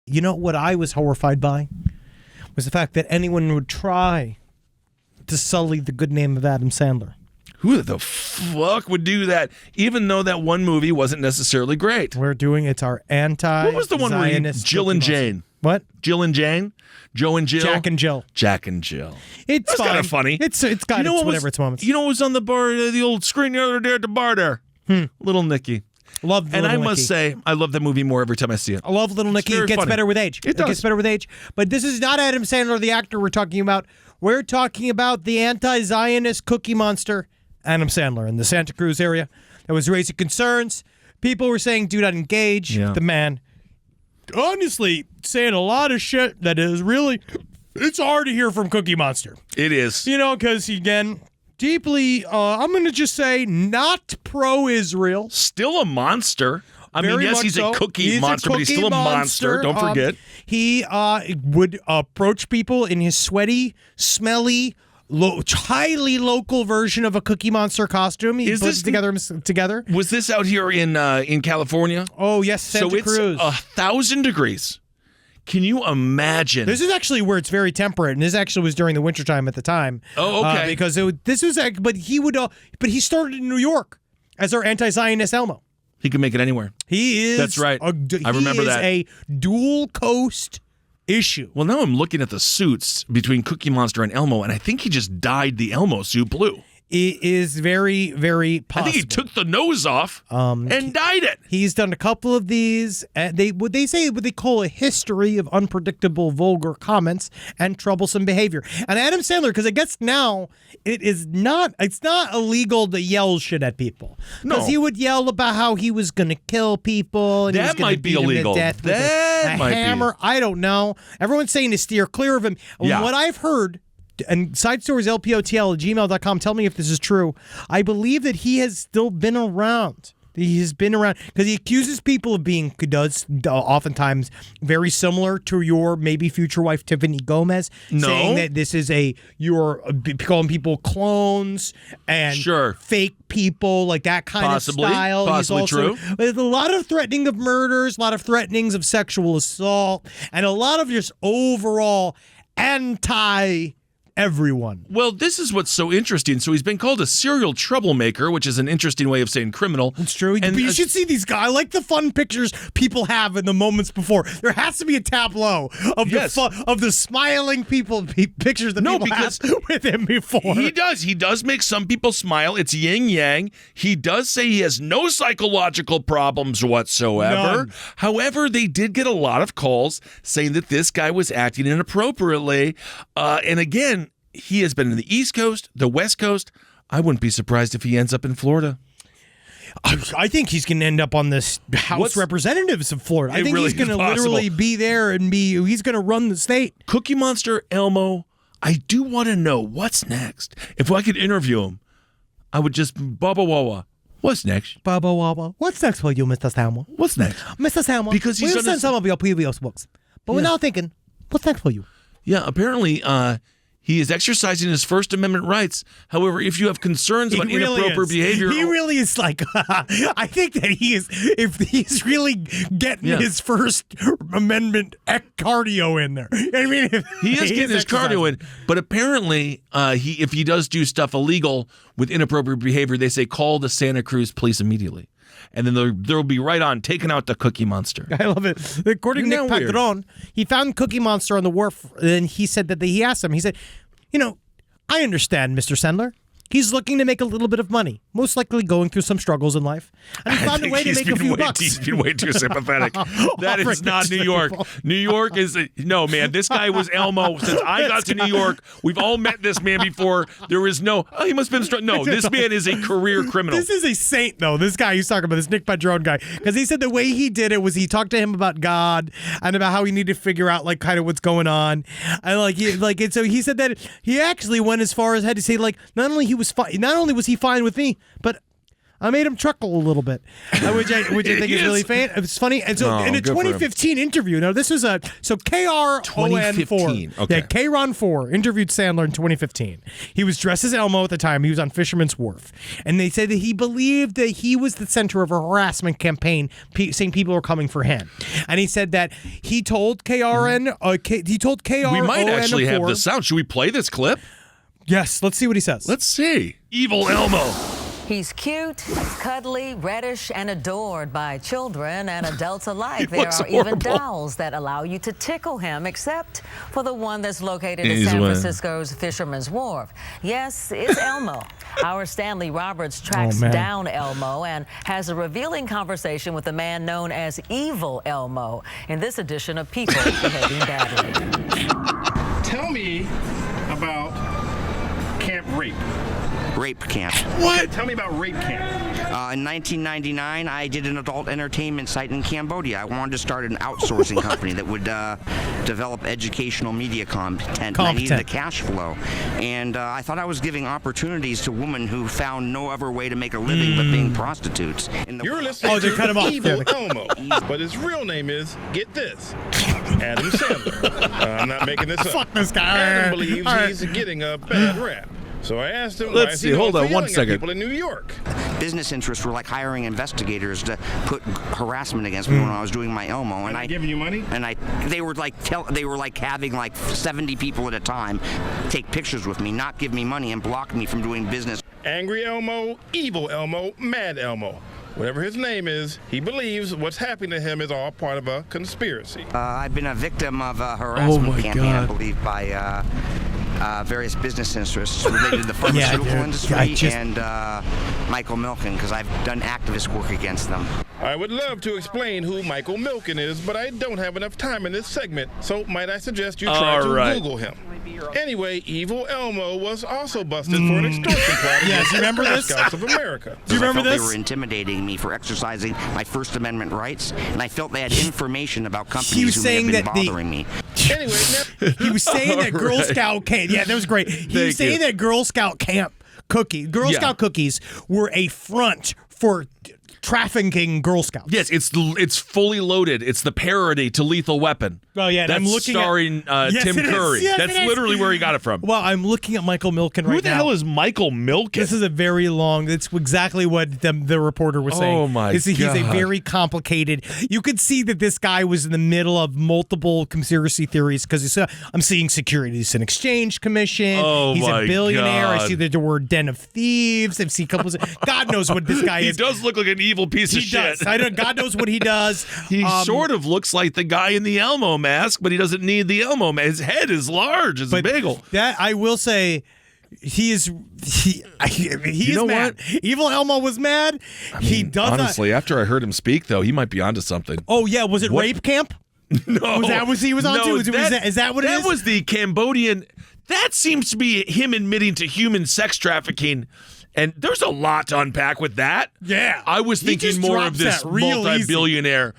you know what I was horrified by? Was the fact that anyone would try to sully the good name of Adam Sandler. Who the fuck would do that? Even though that one movie wasn't necessarily great. It's our anti-Zionist. What was the one where Jill and Jane? What? Jill and Jane? Joe and Jill? Jack and Jill. Jack and Jill. It's kind of funny. It's got its moments. You know what was on the bar, the old screen the other day at the bar there? Little Nicky. Love and Little I Nicky. must say, I love that movie more every time I see it. I love Little Nicky. It gets better with age. It does. Gets better with age. But this is not Adam Sandler, the actor we're talking about. We're talking about the anti-Zionist cookie monster, Adam Sandler, in the Santa Cruz area. That was raising concerns. People were saying, do not engage. Yeah. The man, honestly, saying a lot of shit that is really, it's hard to hear from Cookie Monster. It is. You know, because, again, deeply, I'm going to just say, not pro-Israel. Still a monster. I mean, yes, he's a cookie monster, but he's still a monster. Don't forget. He would approach people in his sweaty, smelly, highly local version of a Cookie Monster costume. He puts it together. Was this out here in California? Oh, yes, Santa Cruz. So it's 1,000 degrees. Can you imagine? This is actually where it's very temperate, and this actually was during the wintertime at the time. Oh, okay. But he started in New York as our anti-Zionist Elmo. He can make it anywhere. He is. That's right. I remember that. He is a dual coast issue. Well, now I'm looking at the suits between Cookie Monster and Elmo, and I think he just dyed the Elmo suit blue. It is very, very possible. I think he took the nose off and dyed it. He's done a couple of these. What they call a history of unpredictable, vulgar comments and troublesome behavior. And Adam Sandler, because I guess now it's not illegal to yell shit at people. No, because he would yell about how he was going to kill people and that might be illegal. Death with that might hammer. Be. I don't know. Everyone's saying to steer clear of him. Yeah. What I've heard. And side stories lpotl@gmail.com. Tell me if this is true. I believe that he has still been around. He has been around because he accuses people of being, oftentimes very similar to your maybe future wife Tiffany Gomez, saying that this is you're calling people clones and fake people, like that kind of style. Possibly true. There's a lot of threatening of murders, a lot of threatenings of sexual assault, and a lot of just overall everyone. Well, this is what's so interesting. So he's been called a serial troublemaker, which is an interesting way of saying criminal. It's true. And you should see these guys. I like the fun pictures people have in the moments before. There has to be a tableau of the smiling people pictures that people have with him before. He does. He does make some people smile. It's yin yang. He does say he has no psychological problems whatsoever. None. However, they did get a lot of calls saying that this guy was acting inappropriately. And again, he has been in the East Coast, the West Coast. I wouldn't be surprised if he ends up in Florida. I think he's going to end up on this House Representatives of Florida. I think he's going to literally be there and he's going to run the state. Cookie Monster, Elmo, I do want to know what's next. If I could interview him, I would just, Baba Wawa, what's next? Baba Wawa, what's next for you, Mr. Salmon? What's next? Mr. Salmon, because he's we've seen some of your previous books, but we're now thinking, what's next for you? Yeah, apparently, he is exercising his First Amendment rights. However, if you have concerns about inappropriate behavior... He really is like... I think that if he's really getting his First Amendment cardio in there. I mean, he is getting his cardio in, but apparently, if he does do stuff illegal with inappropriate behavior, they say call the Santa Cruz police immediately. And then they'll be right on taking out the Cookie Monster. I love it. According to Nick Padron, he found Cookie Monster on the wharf, and he said that he asked him, he said, I understand, Mr. Sandler. He's looking to make a little bit of money, most likely going through some struggles in life. And he found a way to make a few bucks. He's been way too sympathetic. That is not New York. New York is... No, man, this guy was Elmo since I got to New York. We've all met this man before. There is no... Oh, he must have been... No, this man is a career criminal. This is a saint, though. This guy he's talking about, this Nick Padron guy. Because he said the way he did it was he talked to him about God and about how he needed to figure out, kind of what's going on. And, so he said that he actually went as far as had to say, not only was he fine with me, but I made him chuckle a little bit, which I think is really fan. It's funny. And so in a 2015 interview, now this was KRON4. 2015. Okay. Yeah, KRON4 interviewed Sandler in 2015. He was dressed as Elmo at the time. He was on Fisherman's Wharf. And they said that he believed that he was the center of a harassment campaign, saying people were coming for him. And he said that he told KRON4. We might actually have the sound. Should we play this clip? Yes, let's see what he says. Let's see. Evil Elmo. He's cute, cuddly, reddish, and adored by children and adults alike. There are even dolls that allow you to tickle him, except for the one that's located in San Francisco's Fisherman's Wharf. Yes, it's Elmo. Our Stanley Roberts tracks down Elmo and has a revealing conversation with a man known as Evil Elmo in this edition of People Behaving Badly. Tell me about Camp Rape. Rape camp. What? Tell me about Rape Camp. In 1999, I did an adult entertainment site in Cambodia. I wanted to start an outsourcing company that would develop educational media content. I needed a cash flow. And I thought I was giving opportunities to women who found no other way to make a living but being prostitutes. You're listening to Evil Elmo, but his real name is, get this, Adam Sandler. I'm not making this up. Fuck this guy. Adam believes he's getting a bad rap. So I asked him, let's see, hold on one second. People in New York. Business interests were like hiring investigators to put harassment against me when I was doing my Elmo. And I giving you money? And they were like having like 70 people at a time take pictures with me, not give me money, and block me from doing business. Angry Elmo, Evil Elmo, Mad Elmo. Whatever his name is, he believes what's happening to him is all part of a conspiracy. I've been a victim of a harassment campaign, I believe, by various business interests related to the pharmaceutical industry and Michael Milken, because I've done activist work against them. I would love to explain who Michael Milken is, but I don't have enough time in this segment, so might I suggest you try to Google him. Anyway, Evil Elmo was also busted for an extortion plot against the Scouts of America. Do you remember this? They were intimidating me for exercising my First Amendment rights, and I felt they had information about companies who may have been bothering me. Anyway, he was saying that Girl Scout camp. Yeah, that was great. He was saying that Girl Scout camp Girl Scout cookies were a front for trafficking Girl Scouts. Yes, it's fully loaded. It's the parody to Lethal Weapon. Oh yeah, and that's I'm looking starring Tim Curry. Yes, that's literally where he got it from. Well, I'm looking at Michael Milken right now. Who the hell is Michael Milken? This is a very long. It's exactly what the reporter was saying. Oh my God! He's a very complicated. You could see that this guy was in the middle of multiple conspiracy theories because I'm seeing Securities and Exchange Commission. Oh he's my a billionaire. God. I see the word Den of Thieves. I see couples. God knows what this guy is. He does look like an evil piece of shit. I don't. God knows what he does. He sort of looks like the guy in the Elmo mask, but he doesn't need the Elmo mask. His head is large as a bagel. That I will say, he is mad. What? Evil Elmo was mad. He does honestly. After I heard him speak, though, he might be onto something. Oh yeah, was it Rape Camp? No, was that what he was on to? Is that what it is? That was the Cambodian. That seems to be him admitting to human sex trafficking. And there's a lot to unpack with that. Yeah. I was thinking more of this multi-billionaire.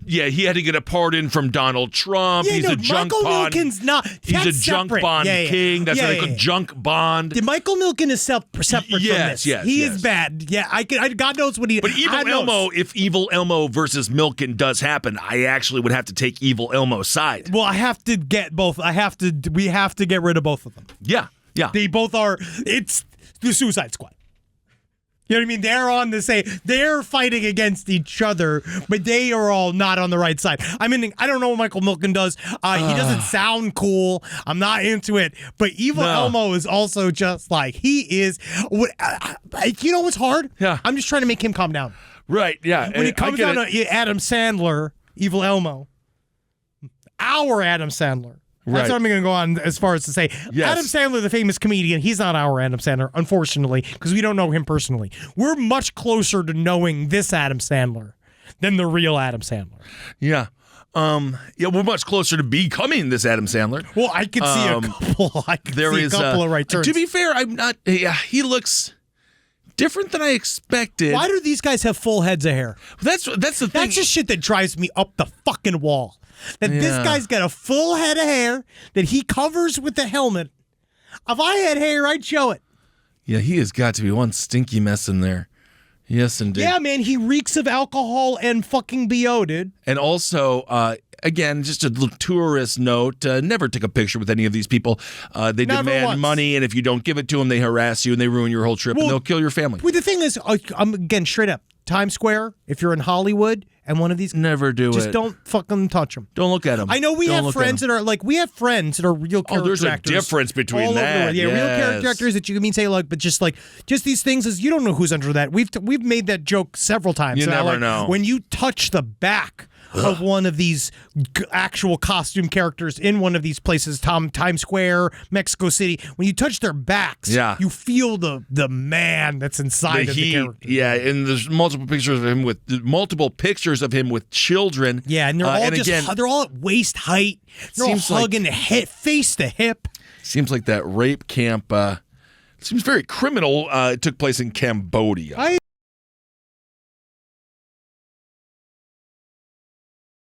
He had to get a pardon from Donald Trump. He's a junk bond. Milken's not. He's a junk bond king. That's what they call junk bond. Michael Milken is separate from this. Yes, he is bad. Yeah, God knows what he. But if Evil Elmo versus Milken does happen, I actually would have to take Evil Elmo's side. Well, I have to get both. We have to get rid of both of them. Yeah. They both are. It's the Suicide Squad. You know what I mean? They're on the same. They're fighting against each other, but they are all not on the right side. I mean, I don't know what Michael Milken does. He doesn't sound cool. I'm not into it. But Evil Elmo is also just like he is. You know what's hard? Yeah. I'm just trying to make him calm down. Right. Yeah. When it comes down to Adam Sandler, Evil Elmo, our Adam Sandler. That's what I'm going to go on as far as to say. Yes. Adam Sandler, the famous comedian, he's not our Adam Sandler, unfortunately, because we don't know him personally. We're much closer to knowing this Adam Sandler than the real Adam Sandler. Yeah. We're much closer to becoming this Adam Sandler. Well, I could see a couple. I could see a couple of right turns. To be fair, I'm not. Yeah, he looks different than I expected. Why do these guys have full heads of hair? That's the thing. That's just shit that drives me up the fucking wall. That this guy's got a full head of hair that he covers with the helmet. If I had hair, I'd show it. Yeah, he has got to be one stinky mess in there. Yes, indeed. Yeah, man, he reeks of alcohol and fucking BO, dude. And also, again, just a little tourist note, never take a picture with any of these people. They demand money, and if you don't give it to them, they harass you, and they ruin your whole trip, and they'll kill your family. Well, the thing is, I'm again, straight up, Times Square, if you're in Hollywood and one of these... Never do just it. Don't fucking touch them. Don't look at them. I know we have friends that are real character there's actors. a difference between all that. Over the world. Yeah, real character actors that you can say, like, but just these things is you don't know who's under that. We've made that joke several times. You never know. When you touch the back of one of these actual costume characters in one of these places, Times Square, Mexico City, when you touch their backs, you feel the man that's inside of the character. Yeah, and there's multiple pictures of him with children. Yeah, and they're all they're all at waist height. They're all hugging face to hip. Seems like that rape camp seems very criminal. It took place in Cambodia.